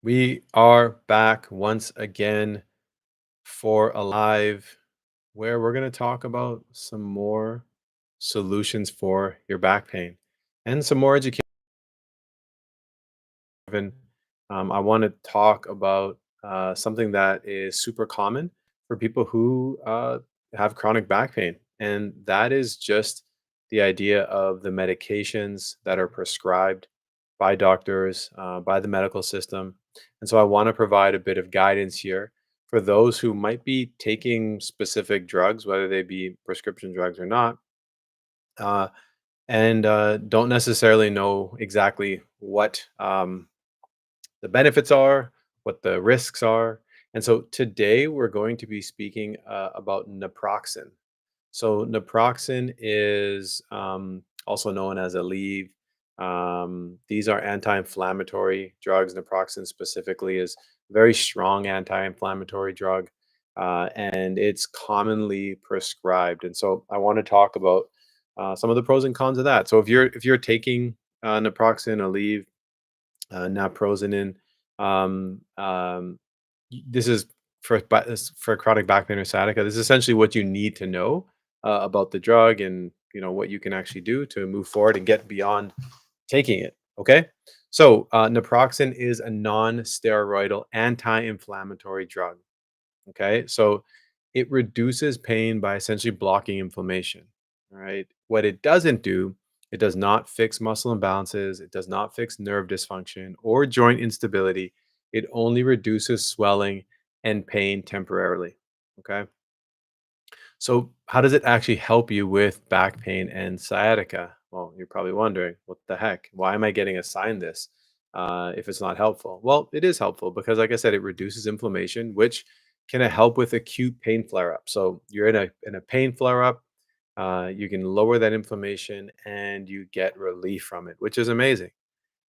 We are back once again for Alive, where we're going to talk about some more solutions for your back pain and some more education. I want to talk about something that is super common for people who have chronic back pain, and that is just the idea of the medications that are prescribed by doctors, by the medical system. And so I want to provide a bit of guidance here for those who might be taking specific drugs, whether they be prescription drugs or not, uh, and don't necessarily know exactly what the benefits are, what the risks are. And so today we're going to be speaking about naproxen. So naproxen is also known as Aleve. These are anti-inflammatory drugs. Naproxen specifically is a very strong anti-inflammatory drug, and it's commonly prescribed. And so I want to talk about some of the pros and cons of that. So if you're taking naproxen, Aleve, Naprosyn, um, um, this is for chronic back pain or sciatica. This is essentially what you need to know about the drug, and what you can actually do to move forward and get beyond taking it. Okay, so naproxen is a non-steroidal anti-inflammatory drug. Okay, so it reduces pain by essentially blocking inflammation. All right, what it doesn't do, it does not fix muscle imbalances, it does not fix nerve dysfunction or joint instability. It only reduces swelling and pain temporarily. Okay, so how does it actually help you with back pain and sciatica? Well, you're probably wondering, what the heck? Why am I getting assigned this if it's not helpful? Well, it is helpful because, like I said, it reduces inflammation, which can help with acute pain flare up. So you're in a pain flare up, you can lower that inflammation and you get relief from it, which is amazing.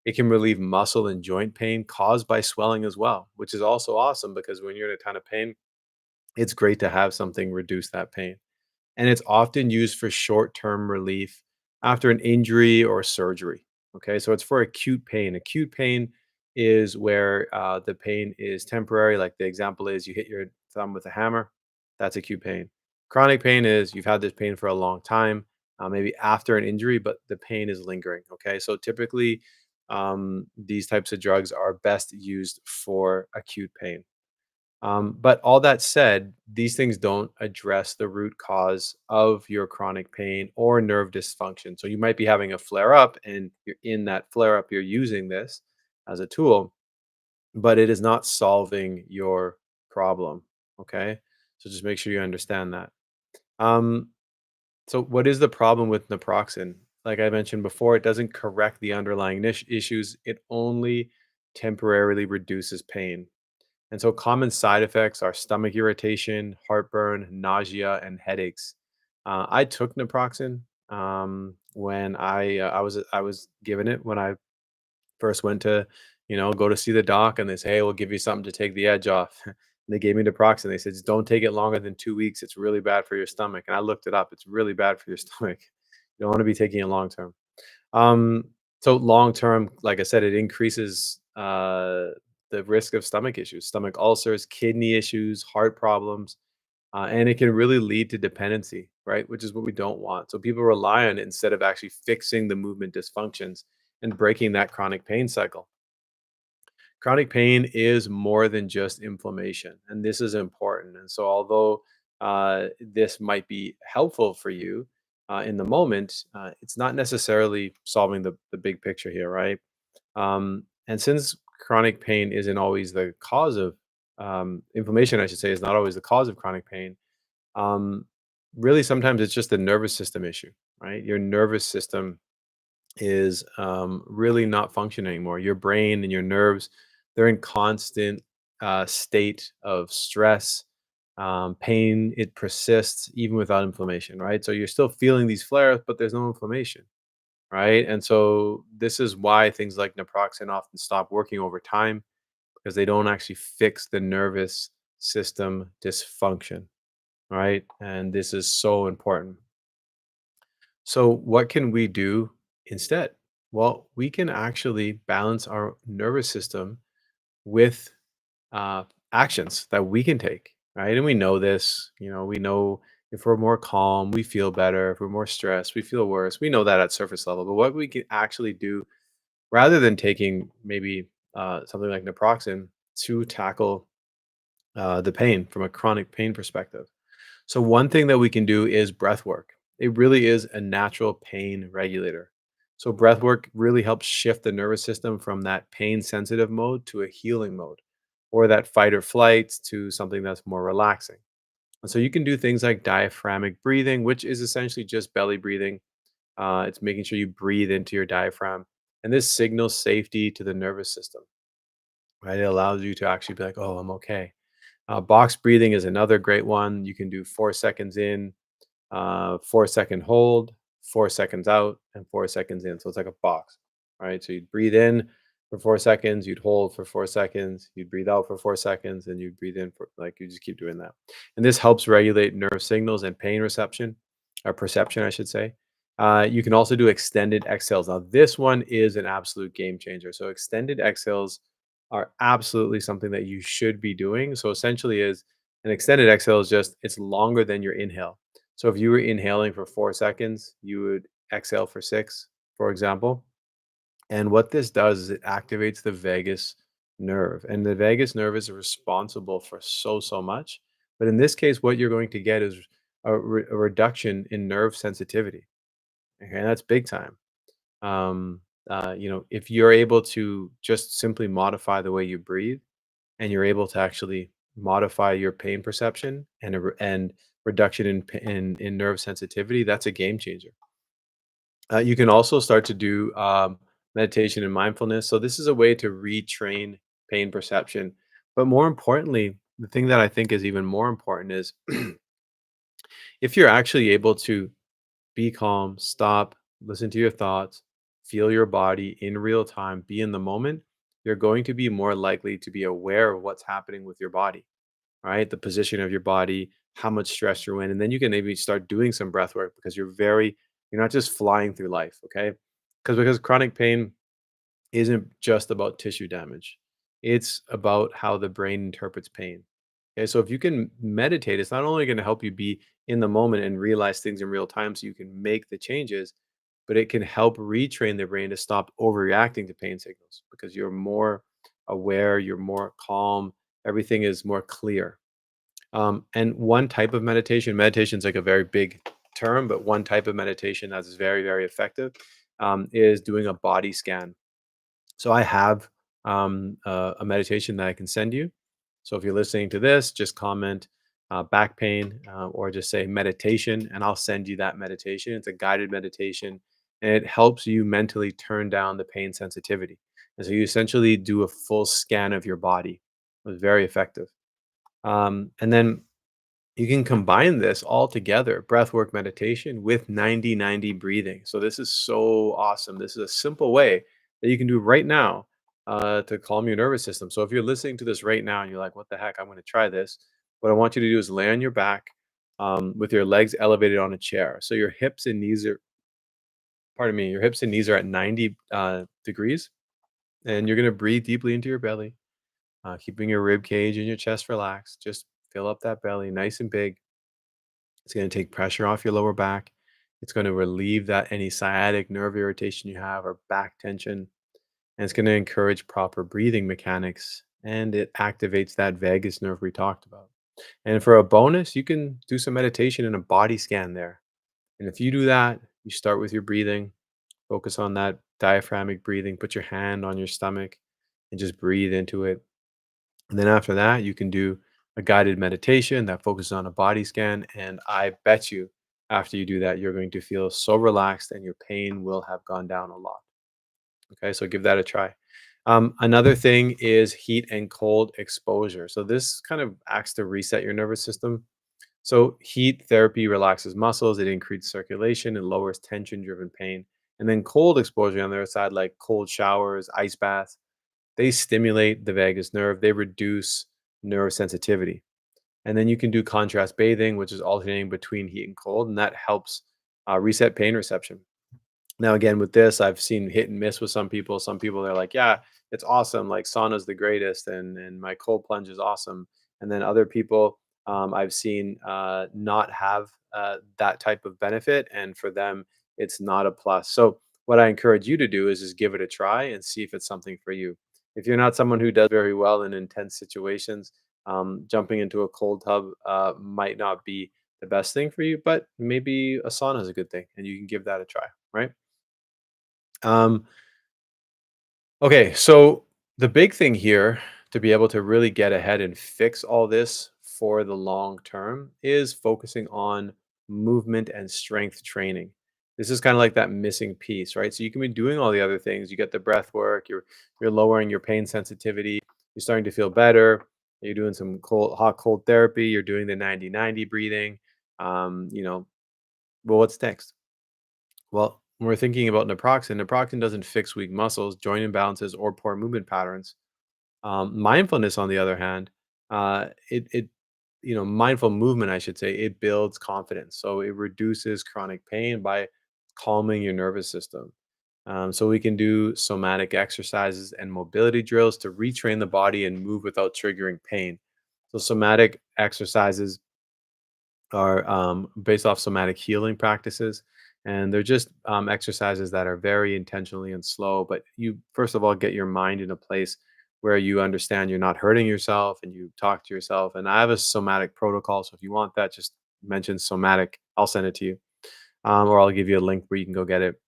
It can relieve muscle and joint pain caused by swelling as well, which is also awesome because when you're in a ton of pain, it's great to have something reduce that pain, and it's often used for short-term relief after an injury or surgery. Okay, so it's for acute pain. Acute pain is where the pain is temporary. Like the example is you hit your thumb with a hammer, that's acute pain. Chronic pain is you've had this pain for a long time, maybe after an injury, but the pain is lingering. Okay, so typically these types of drugs are best used for acute pain. But all that said, these things don't address the root cause of your chronic pain or nerve dysfunction. So you might be having a flare up, and you're in that flare up, you're using this as a tool, but it is not solving your problem. Okay. So just make sure you understand that. Um, so, what is the problem with naproxen? Like I mentioned before, it doesn't correct the underlying issues, it only temporarily reduces pain. And so common side effects are stomach irritation, heartburn, nausea, and headaches. I took naproxen when I was given it when I first went to go to see the doc, and they say, hey, we'll give you something to take the edge off. And they gave me naproxen. They said, just don't take it longer than 2 weeks. It's really bad for your stomach. And I looked it up. It's really bad for your stomach. You don't want to be taking it long term. Um, so long term, like I said, it increases the risk of stomach issues, stomach ulcers, kidney issues, heart problems, and it can really lead to dependency, right? Which is what we don't want. So people rely on it instead of actually fixing the movement dysfunctions and breaking that chronic pain cycle. Chronic pain is more than just inflammation, and this is important. And so, although this might be helpful for you in the moment, it's not necessarily solving the big picture here, right? And since chronic pain isn't always the cause of inflammation, I should say, is not always the cause of chronic pain. Um, Really, sometimes it's just a nervous system issue, right? Your nervous system is really not functioning anymore. Your brain and your nerves, they're in constant state of stress, pain. It persists even without inflammation, right? So you're still feeling these flares, but there's no inflammation, right? And so this is why things like naproxen often stop working over time because they don't actually fix the nervous system dysfunction, right? And this is so important. So, what can we do instead? Well, we can actually balance our nervous system with uh, actions that we can take, right? And we know this, we know if we're more calm, we feel better. If we're more stressed, we feel worse. We know that at surface level. But what we can actually do rather than taking maybe something like naproxen to tackle the pain from a chronic pain perspective. So, one thing that we can do is breath work. It really is a natural pain regulator. So, breath work really helps shift the nervous system from that pain sensitive mode to a healing mode, or that fight or flight to something that's more relaxing. And so, you can do things like diaphragmic breathing, which is essentially just belly breathing. It's making sure you breathe into your diaphragm. And this signals safety to the nervous system, right? It allows you to actually be like, oh, I'm okay. Box breathing is another great one. You can do 4 seconds in, 4 second hold, 4 seconds out, and 4 seconds in. So it's like a box, right? So you'd breathe in for 4 seconds, you'd hold for 4 seconds, you'd breathe out for 4 seconds, and you'd breathe in for like you just keep doing that. And this helps regulate nerve signals and pain reception, or perception, I should say. You can also do extended exhales. Now, this one is an absolute game changer. So extended exhales are absolutely something that you should be doing. So essentially, is an extended exhale is just it's longer than your inhale. So if you were inhaling for 4 seconds, you would exhale for six, for example. And what this does is it activates the vagus nerve. And the vagus nerve is responsible for so much. But in this case, what you're going to get is a reduction in nerve sensitivity. Okay, and that's big time. Um, if you're able to just simply modify the way you breathe, and you're able to actually modify your pain perception and and reduction in nerve sensitivity, that's a game changer. You can also start to do meditation and mindfulness. So this is a way to retrain pain perception. But more importantly, the thing that I think is even more important is if you're actually able to be calm, stop, listen to your thoughts, feel your body in real time, be in the moment, you're going to be more likely to be aware of what's happening with your body, right? The position of your body, how much stress you're in. And then you can maybe start doing some breath work because you're not just flying through life, okay? Because chronic pain isn't just about tissue damage. It's about how the brain interprets pain. Okay, so if you can meditate, it's not only going to help you be in the moment and realize things in real time so you can make the changes, but it can help retrain the brain to stop overreacting to pain signals because you're more aware, you're more calm, everything is more clear. And one type of meditation is like a very big term, but one type of meditation that's very, very effective is doing a body scan. So I have a meditation that I can send you. So if you're listening to this, just comment back pain or just say meditation, and I'll send you that meditation. It's a guided meditation, and it helps you mentally turn down the pain sensitivity. And so you essentially do a full scan of your body. It was very effective. And then you can combine this all together, breathwork meditation with 90-90 breathing. So this is so awesome. This is a simple way that you can do right now to calm your nervous system. So if you're listening to this right now and you're like, what the heck, I'm going to try this. What I want you to do is lay on your back with your legs elevated on a chair. So your hips and knees are, pardon me, your hips and knees are at 90 degrees. And you're going to breathe deeply into your belly, keeping your rib cage and your chest relaxed. Just fill up that belly nice and big. It's going to take pressure off your lower back. It's going to relieve that any sciatic nerve irritation you have or back tension. And it's going to encourage proper breathing mechanics. And it activates that vagus nerve we talked about. And for a bonus, you can do some meditation and a body scan there. And if you do that, you start with your breathing, focus on that diaphragmic breathing, put your hand on your stomach and just breathe into it. And then after that, you can do a guided meditation that focuses on a body scan. And I bet you, after you do that, you're going to feel so relaxed and your pain will have gone down a lot. Okay, so give that a try. Another thing is heat and cold exposure. So this kind of acts to reset your nervous system. So heat therapy relaxes muscles, it increases circulation, and lowers tension-driven pain. And then cold exposure on the other side, like cold showers, ice baths, they stimulate the vagus nerve, they reduce nerve sensitivity. And then you can do contrast bathing, which is alternating between heat and cold, and that helps reset pain reception. Now, again, with this, I've seen hit and miss with some people. Some people, they're like, yeah, it's awesome. Like sauna's the greatest, and my cold plunge is awesome. And then other people I've seen not have that type of benefit, and for them, it's not a plus. So what I encourage you to do is just give it a try and see if it's something for you. If you're not someone who does very well in intense situations, jumping into a cold tub might not be the best thing for you, but maybe a sauna is a good thing, and you can give that a try, right? Um, okay, so the big thing here to be able to really get ahead and fix all this for the long term is focusing on movement and strength training. This is kind of like that missing piece, right? So you can be doing all the other things. You get the breath work, you're lowering your pain sensitivity, you're starting to feel better, you're doing some hot cold therapy, you're doing the 90-90 breathing. You know, well, what's next? Well, when we're thinking about naproxen doesn't fix weak muscles, joint imbalances, or poor movement patterns. Mindfulness, on the other hand, it mindful movement, I should say, it builds confidence. So it reduces chronic pain by calming your nervous system. So we can do somatic exercises and mobility drills to retrain the body and move without triggering pain. So somatic exercises are based off somatic healing practices. And they're just exercises that are very intentionally and slow. But you, first of all, get your mind in a place where you understand you're not hurting yourself and you talk to yourself. And I have a somatic protocol. So if you want that, just mention somatic. I'll send it to you. Or I'll give you a link where you can go get it.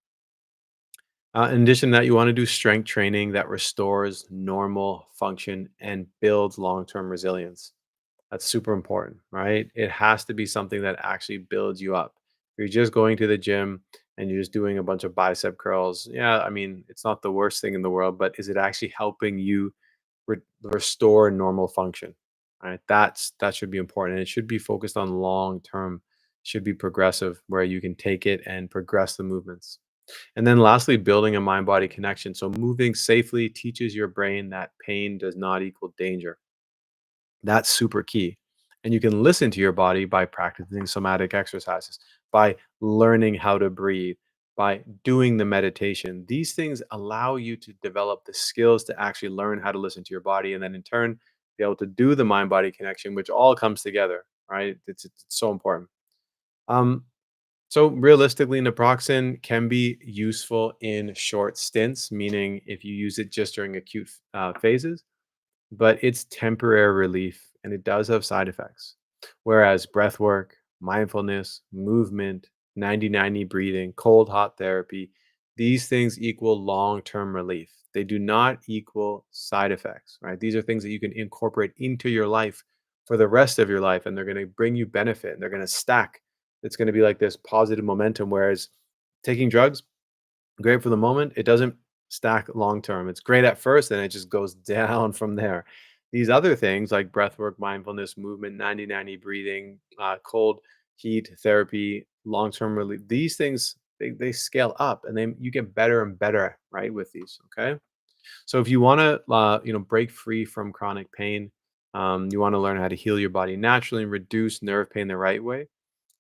In addition to that, you want to do strength training that restores normal function and builds long term resilience. That's super important, right? It has to be something that actually builds you up. If you're just going to the gym and you're just doing a bunch of bicep curls, yeah, I mean, it's not the worst thing in the world, but is it actually helping you restore normal function? Right? That should be important. And it should be focused on long term, should be progressive, where you can take it and progress the movements. And then lastly, building a mind body connection. So moving safely teaches your brain that pain does not equal danger. That's super key. And you can listen to your body by practicing somatic exercises, by learning how to breathe, by doing the meditation. These things allow you to develop the skills to actually learn how to listen to your body and then in turn be able to do the mind body connection, which all comes together, right? It's so important. Um, so realistically, naproxen can be useful in short stints, meaning if you use it just during acute phases, but it's temporary relief and it does have side effects. Whereas breath work, mindfulness, movement, 90-90 breathing, cold hot therapy, these things equal long term relief. They do not equal side effects, right? These are things that you can incorporate into your life for the rest of your life, and they're going to bring you benefit and they're going to stack. It's going to be like this positive momentum. Whereas taking drugs, great for the moment, it doesn't stack long term. It's great at first, and it just goes down from there. These other things like breath work, mindfulness, movement, 90-90 breathing, cold heat therapy, long term relief, these things they scale up and then you get better and better, right, with these. Okay. So if you want to break free from chronic pain, you want to learn how to heal your body naturally and reduce nerve pain the right way,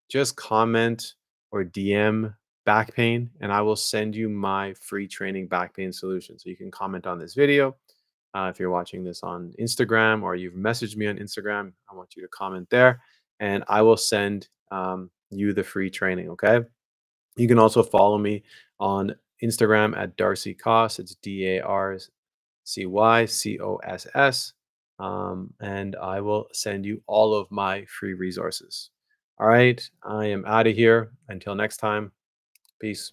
just comment or DM back pain, and I will send you my free training back pain solution. So you can comment on this video. If you're watching this on Instagram or you've messaged me on Instagram, I want you to comment there, and I will send you the free training. Okay. You can also follow me on Instagram at Darcy Coss. It's DARCYCOSS. And I will send you all of my free resources. All right. I am out of here. Until next time. Peace.